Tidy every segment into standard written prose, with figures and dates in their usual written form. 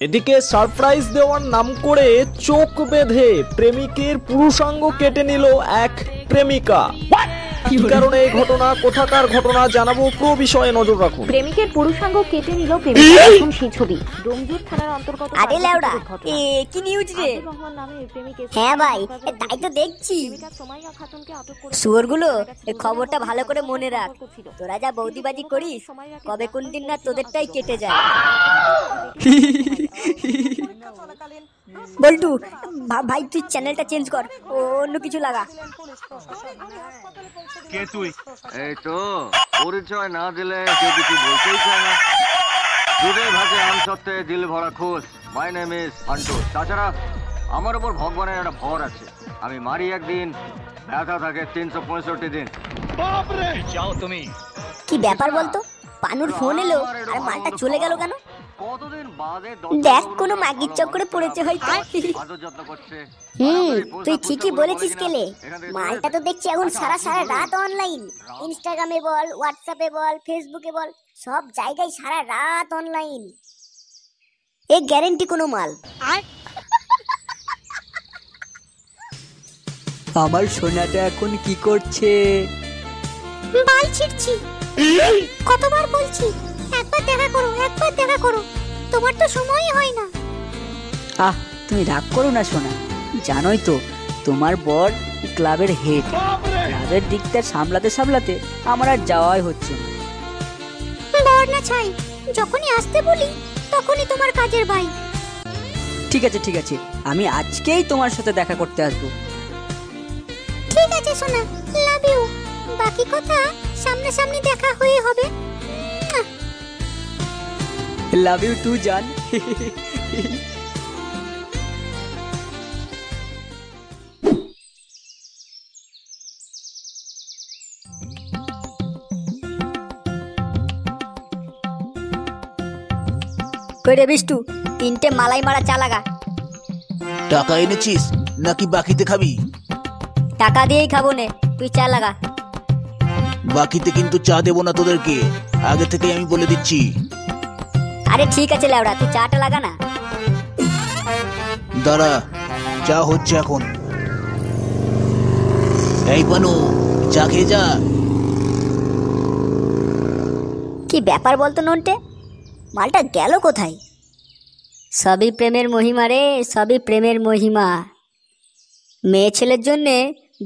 এদিকে সারপ্রাইজ দেওয়ার নাম করে চোখ বেঁধে প্রেমিকের পুরুষাঙ্গ কেটে নিল এক প্রেমিকা। কি কারণে এই ঘটনা, কোথাকার ঘটনা জানাবো, পুরো বিষয়ে নজর রাখুন। প্রেমিকের পুরুষাঙ্গ কেটে নিল প্রেমিকা, এখন সেই ছবি ডোমজুর থানার অন্তর্গত। আরে লেওড়া, কি নিউজ রে? হ্যাঁ ভাই, তাই তো দেখছি। শুয়োরগুলো, এই খবরটা ভালো করে মনে রাখ। তোরা যা বৌদিবাজি করিস, কবে কোন দিন না তোদেরটাই কেটে যায়। বল্টু ভাই, তুই চ্যানেলটা চেঞ্জ কর, অন্য কিছু লাগা। কে তুই? এই তো পরিচয় না দিলে কেউ কিছু বলতেই চায় না। দুধের ভাতে আম সত্ত্বে দিল ভরা খুশ। My name is Fantu. তাছাড়া আমার উপর ভগবানের একটা ভর আছে। আমি মারি একদিন, ব্যথা থাকে 365 দিন। বাপরে, যাও তুমি। কি ব্যাপার বলতো? পানুর ফোন এলো আর মালটা চলে গেল কেন? কতদিন বাদে দেখ, কোনো মাগির চক্করে পড়েছে হয়তো। আদর যত্ন করছে। তুই ঠিকই বলেছিস কেলে। মালটা তো দেখছি এখন সারা রাত অনলাইন। ইনস্টাগ্রামে বল, হোয়াটসঅ্যাপে বল, ফেসবুকে বল, সব জায়গায় সারা রাত অনলাইন। এ গ্যারেন্টি কোনো মাল। আমার সোনাটা এখন কি করছে? বাল ছিড়ছি। কতবার বলছি একবার দেখা করো, একবার দেখা করো, তোমার তো সময়ই হয় না। তুমি রাগ করো না সোনা, জানোই তো তোমার বর ক্লাবের হেড। ক্লাবের দিকটা সামলাতে সামলাতে আমার আর যাওয়াই হচ্ছে না। বর না ছাই, যখনই আসতে বলি তখনই তোমার কাজের ভাই। ঠিক আছে, আমি আজকেই তোমার সাথে দেখা করতে আসবো। ঠিক আছে সোনা, লাভ ইউ। বাকি কথা সামনাসামনি দেখা হয়ে হবে। লাভ ইউ টু জান। কইরে বিষ্টু, 3টে মালাই মারা চা লাগা। টাকা এনেছিস নাকি বাকিতে খাবি? টাকা দিয়েই খাবো নে, তুই চা লাগা। বাকিতে কিন্তু চা দেবো না তোদেরকে, আগে থেকেই আমি বলে দিচ্ছি। আরে ঠিক আছে লেওড়া, তুই চাটা লাগা না। দাঁড়া, চা হচ্ছে এখন। এই পানু, চা খেয়ে যা। কি ব্যাপার বলতো নন্টে, মালটা গেল কোথায়? সবই প্রেমের মহিমা রে, সবই প্রেমের মহিমা। মেয়ে ছেলের জন্যে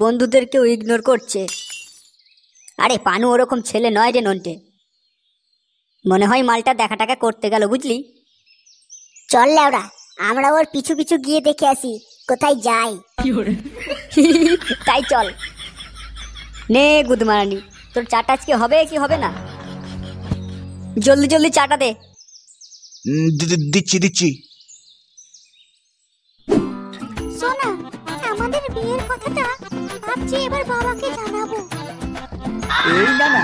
বন্ধুদেরকেও ইগনোর করছে। আরে পানু ওরকম ছেলে নয় রে নন্টে। মনে হয় মালটা দেখা টাকা করতে গেল, বুঝলি? চল লেওড়া, আমরা ওর পিছু পিছু গিয়ে দেখে আসি কোথায় যায়। তাই চল। নে গুদমারানি, তোর চাটা আজকে হবে কি হবে না? জলদি জলদি চাটা দে। দিচ্ছি। সোনা, আমাদের বিয়ের কথাটা ভাবছি এবার বাবাকে জানাবো। এই না,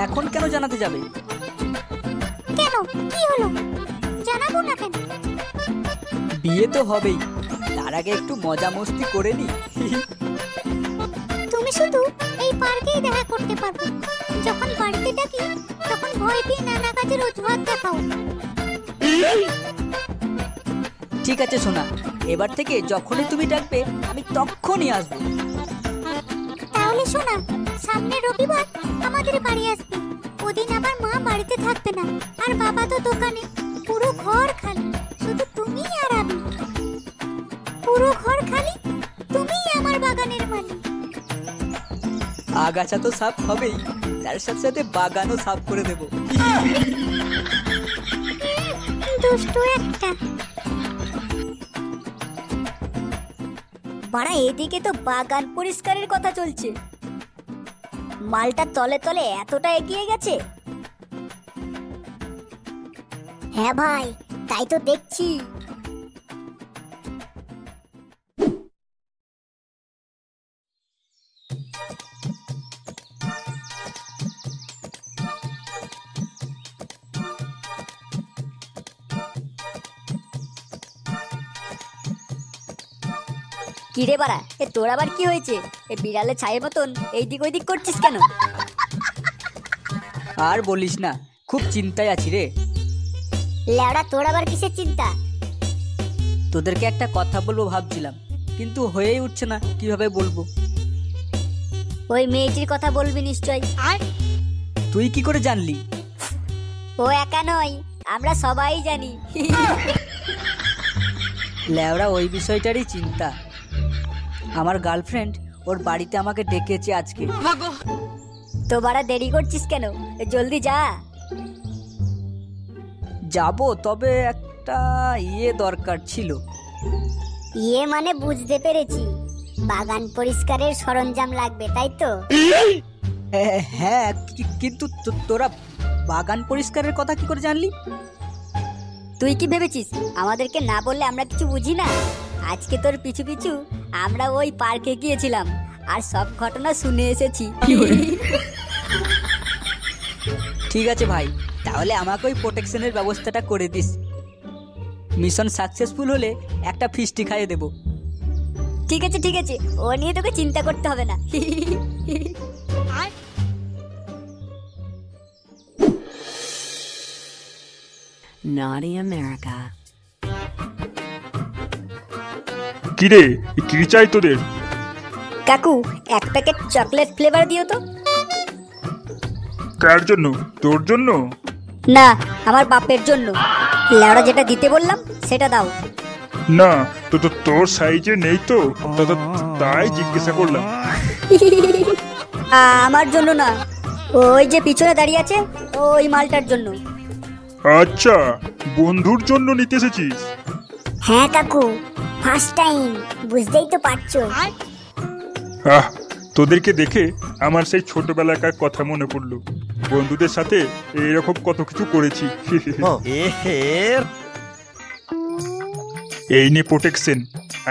এখন কেন জানাতে যাবে? কেন, কি হলো? জানাবো না কেন? বিয়ে তো হবেই, তার আগে একটু মজা মস্তি করে নি। তুমি শুধু এই পার্কেই দেখা করতে পারবে। যখন বাড়িতে ডাকি তখন ভয় পেয়ে নানা কাজের অজুহাত দেখাও। ঠিক আছে সোনা, এবার থেকে যখনই তুমি ডাকবে আমি তখনই আসবো। তাহলে শোনা, সামনে রবিবার আমাদের বাড়ি আসবে। ওদিন আবার মা বাড়িতে থাকবে না, আর বাবা তো দোকানে। পুরো ঘর খালি, শুধু তুমি আর আমি। পুরো ঘর খালি, তুমিই আমার বাগানের মালিক। আগাছা তো সাফ হবেই, তার সাথে সাথে বাগানও সাফ করে দেবো। দুষ্টু একটা। বাড়া, এদিকে তো বাগান পরিষ্কারের কথা চলছে। মালটা তলে তলে এতটা এগিয়ে গেছে। হ্যাঁ ভাই, তাই তো দেখছি। কিরে বাড়া, তোর আবার কি হয়েছে? বিড়ালে ছায়ের মতন এইদিক ওইদিক করছিস কেন? আর বলিস না, খুব চিন্তায় আছি রে। লেওড়া, তোর আবার কিসের চিন্তা? তোদেরকে একটা কথা বলবো ভাবছিলাম, কিন্তু হয়েই উঠছে না, কিভাবে বলবো। ওই মেয়েটির কথা বলবি নিশ্চয়। তুই কি করে জানলি? ও একা নয়, আমরা সবাই জানি। ল্যাওড়া ওই বিষয়টারই চিন্তা। আমার গার্লফ্রেন্ড ওর বাড়িতে আমাকে ডেকেছে আজকে। তো বাড়া দেরি করছিস কেন? জলদি যা। যাবো, তবে একটা দরকার ছিল। মানে বুঝতে পেরেছি, বাগান পরিষ্কারের সরঞ্জাম লাগবে, তাই তো? হ্যাঁ, কিন্তু তোরা বাগান পরিষ্কারের কথা কি করে জানলি? তুই কি ভেবেছিস আমাদেরকে না বললে আমরা কিছু বুঝি না? আজকে তোর পিছু পিছু আমরা ওই পার্কে গিয়েছিলাম আর সব ঘটনা শুনে এসেছি। ঠিক আছে ভাই, তাহলে আমাকে ওই প্রোটেকশনের ব্যবস্থাটা করে দিস। মিশন সাকসেসফুল হলে একটা ফিস্টি খাইয়ে দেবো। ঠিক আছে ঠিক আছে, ও নিয়ে তোকে চিন্তা করতে হবে না। Naughty America. কিরে, কি চাই তোদের? কাকু, এক প্যাকেট চকলেট ফ্লেভার দিও তো। কার জন্য? তোর জন্য? না, আমার বাপের জন্য। লেওড়া যেটা দিতে বললাম সেটা দাও। না, তোর সাইজে নেই তো, তাই জিজ্ঞাসা করলাম। আমার জন্য না, ওই যে পিছনে দাঁড়িয়ে আছে ওই মালটার জন্য। আচ্ছা, বন্ধুর জন্য নিতে এসেছিস? হ্যাঁ কাকু, ফার্স্ট টাইম, বুঝতেই তো পারছো। আহ, তোদেরকে দেখে আমার সেই ছোটবেলাকার কথা মনে পড়লো। বন্ধুদের সাথে এরকম কত কিছু করেছি। এই নে প্রোটেকশন,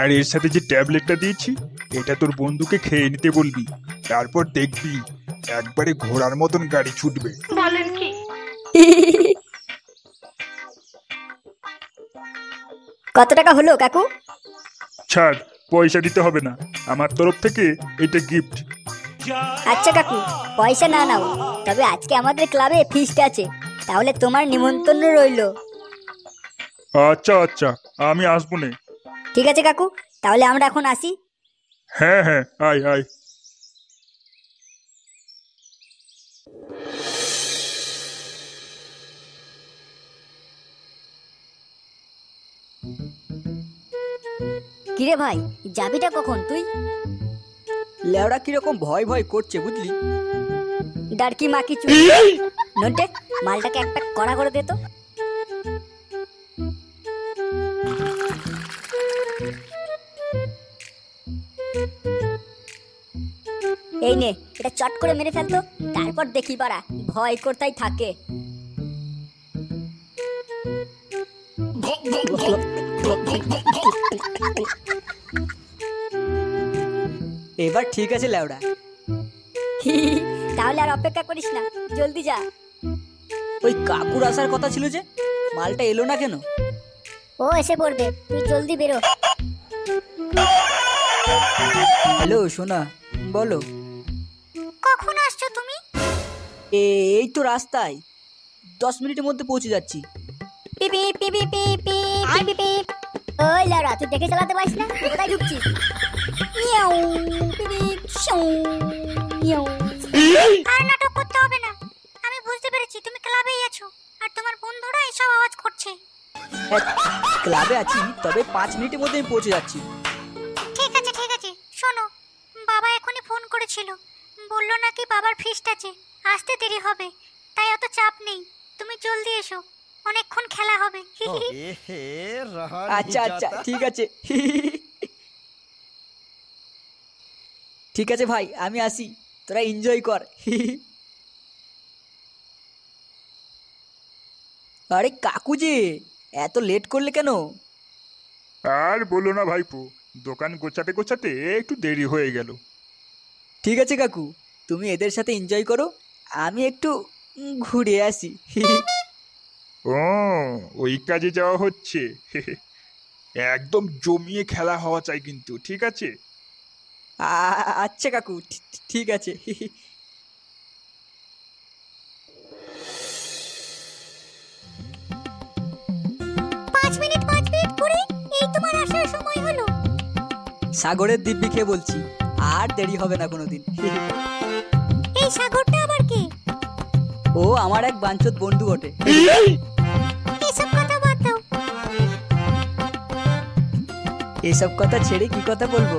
আর এর সাথে যে ট্যাবলেটটা দিয়েছি, এটা তোর বন্ধুকে খেয়ে নিতে বলবি। তারপর দেখবি একবারে ঘোড়ার মতন গাড়ি ছুটবে। কত টাকা হলো কাকু? ছাড়, পয়সা দিতে হবে না, আমার তরফ থেকে এটা গিফট। আচ্ছা কাকু, পয়সা না নাও, তবে আজকে আমাদের ক্লাবে ফিস্ট আছে, তাহলে তোমার নিমন্ত্রণ রইলো। আচ্ছা আচ্ছা, আমি আসবো নে। ঠিক আছে কাকু, তাহলে আমরা এখন আসি। হ্যাঁ হ্যাঁ, আয় আয়। কিরে ভাই, যাবিটা কখন তুই? ল্যাওড়া কিরকম ভয় ভয় করছে বুঝলি। ডারকি মাকি চু। নন্টে, মালটাকে এক প্যাক কড়া করে দে তো। এই নে, এটা চট করে মেরে ফেলতো, তারপর দেখি পারা ভয় করতেই থাকে। এবার ঠিক আছে ল্যাওড়া। তাহলে আর অপেক্ষা করিস না, জলদি যা। ওই কাকুর আসার কথা ছিল যে, মালটা এলো না কেন? ও এসে পড়বে, তুই জলদি বেরো। হ্যালো সোনা, বলো। কখন আসছো তুমি? এই তো রাস্তায়, 10 মিনিটের মধ্যে পৌঁছে যাচ্ছি। পিপি পিপি পিপি পিপি পিপ। ওই লাউরা, তুই দেখে চালাতে পারিস না? কোথায় ঢুকছিস? মিয়াও পিপি শৌ মিয়াও। আর নাটক করতে হবে না, আমি বুঝতে পেরেছি তুমি ক্লাবেই আছো আর তোমার বন্ধুরা এসব আওয়াজ করছে। ক্লাবে আছি, তবে 5 মিনিটের মধ্যে আমি পৌঁছে যাচ্ছি। ঠিক আছে ঠিক আছে, শোনো, বাবা এখনই ফোন করেছিল, বললো নাকি বাবার ফিস্ট আছে, আসতে দেরি হবে, তাই অত চাপ নেই, তুমি জলদি এসো, অনেকক্ষণ খেলা হবে। আচ্ছা আচ্ছা, ঠিক আছে। ঠিক আছে ভাই, আমি আসি, তোরা এনজয় কর। আরে কাকু যে, এত লেট করলে কেন? আর বলো না ভাইপো, দোকান গোছাতে গোছাতে একটু দেরি হয়ে গেল। ঠিক আছে কাকু, তুমি এদের সাথে এনজয় করো, আমি একটু ঘুরে আসি। ও, ওই কাজে যাওয়া হচ্ছে। একদম জমিয়ে খেলা হওয়া চাই কিন্তু, ঠিক আছে? আচ্ছা কাকু, ঠিক আছে। 5 মিনিট করে এই তো মারা সাগরের দিব্যি খেয়ে বলছি, আর দেরি হবে না কোনোদিন। এই সাগরটা আবার কে? ও আমার এক বাঞ্চত বন্ধু বটে। এসব কথা বাদ দাও। এসব কথা ছেড়ে কি কথা বলবো?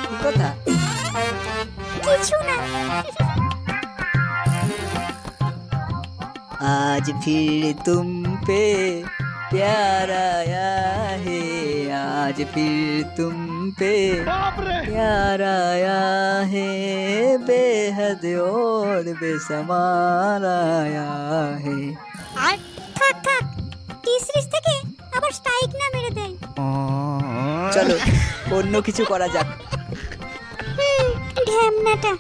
কি কথা? কিছু না। आज फिर तुम पे प्यार आया है, आज फिर तुम पे प्यार आया है, बेहद और बेसमार आया है। আর থাক থাক, টিসরিস থেকে আবার স্ট্রাইক না মেরে দেয়। চলো অন্য কিছু করা যাক। ঢ্যামনাটা।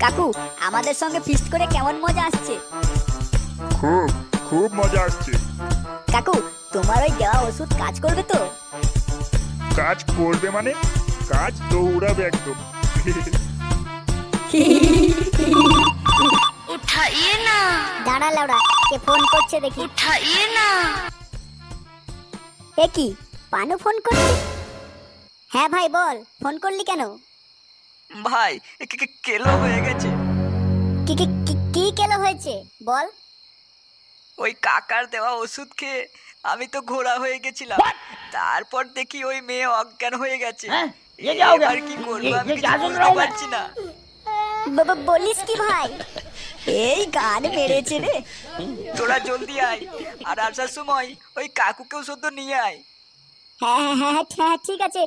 কাকু আমাদের সঙ্গে ফিস্ট করে কেমন মজা আসছে? খুব খুব মজা আসছে। কাকু তোমার ওই দেওয়া ওষুধ কাজ করবে তো? কাজ করবে মানে? কাজ দৌড়াবে একদম। উঠাইয়ে না। দাঁড়া লাউড়া, কে ফোন করছে দেখি। উঠাইয়ে না। এ কি, পানু ফোন করছে? হ্যাঁ ভাই বল, ফোন করলি কেন? ভাই কেলো হয়ে গেছে। কি কি কি- কি কেলো হয়েছে বল। ওই কাকার দেওয়া ওষুধ খেয়ে আমি তো ঘোড়া হয়ে গেছিলাম, তারপর দেখি ওই মেয়ে অজ্ঞান হয়ে গেছে। এবার কি করবো আমি কিছু বুঝতে পারছি না। বলিস কি ভাই? এই গান মেরেছে রে। তোরা জলদি আয়, আর আসার সময় ওই কাকুকেও শুধু নিয়ে আয়। হ্যাঁ হ্যাঁ হ্যাঁ হ্যাঁ হ্যাঁ, ঠিক আছে,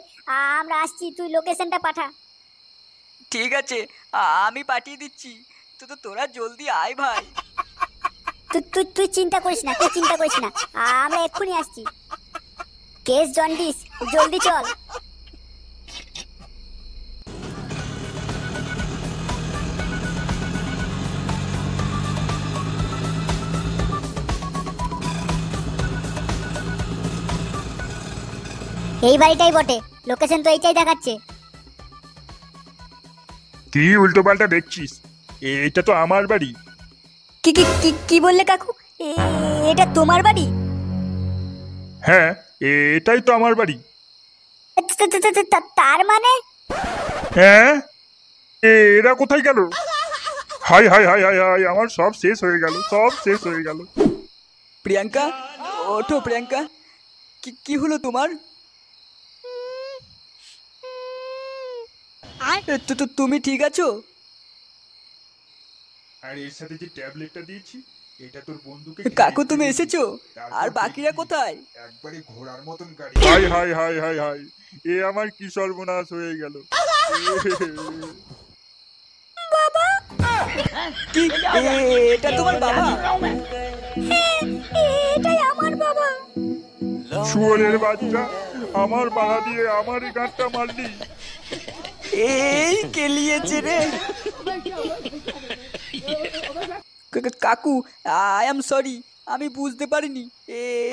আমরা আসছি, তুই লোকেশনটা পাঠা। ঠিক আছে, আমি পাঠিয়ে দিচ্ছি, তোরা জলদি আয় ভাই। তুই তুই তুই চিন্তা করিস না, তুই চিন্তা করিস না, আমরা এক্ষুনি আসছি। কেস জন্ডিস, জলদি চল। এই বাড়িটাই বটে, লোকেশন তো এইটাই দেখাচ্ছে। কি উল্টো পাল্টা দেখছিস? এটা তো আমার বাড়ি। কি কি কি কি বললে কাকু? এটা তোমার বাড়ি? হ্যাঁ, এটাই তো আমার বাড়ি। তার মানে? হ্যাঁ, এরা কোথায় গেল? High hi hi hi high, আমার সব শেষ হয়ে গেল, সব শেষ হয়ে গেল। প্রিয়াঙ্কা, ওঠো প্রিয়াঙ্কা, কি হলো তোমার? তুমি ঠিক আছো? আর এর সাথে যে ট্যাবলেটটা দিয়েছি, এটা তোর বন্ধুকে। কাকু তুমি এসেছো? আর বাকিরা কোথায়? একবারে ঘোড়ার মতন গাড়ি। Hi hi hi hi hi, এ আমার কি সর্বনাশ হয়ে গেল। কি এটা তোমার বাবা? এটাই আমার বাবা। শুয়োরের বাচ্চা, আমার পাড়া দিয়ে আমার গাঁটটা মারলি। এই কেলিয়েছে রে। কাকু আই এম সরি, আমি বুঝতে পারিনি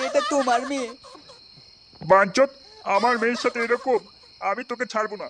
এটা তোমার মেয়ে। বাঞ্চত, আমার মেয়ের সাথে এরকম আমি তোকে ছাড়বো না।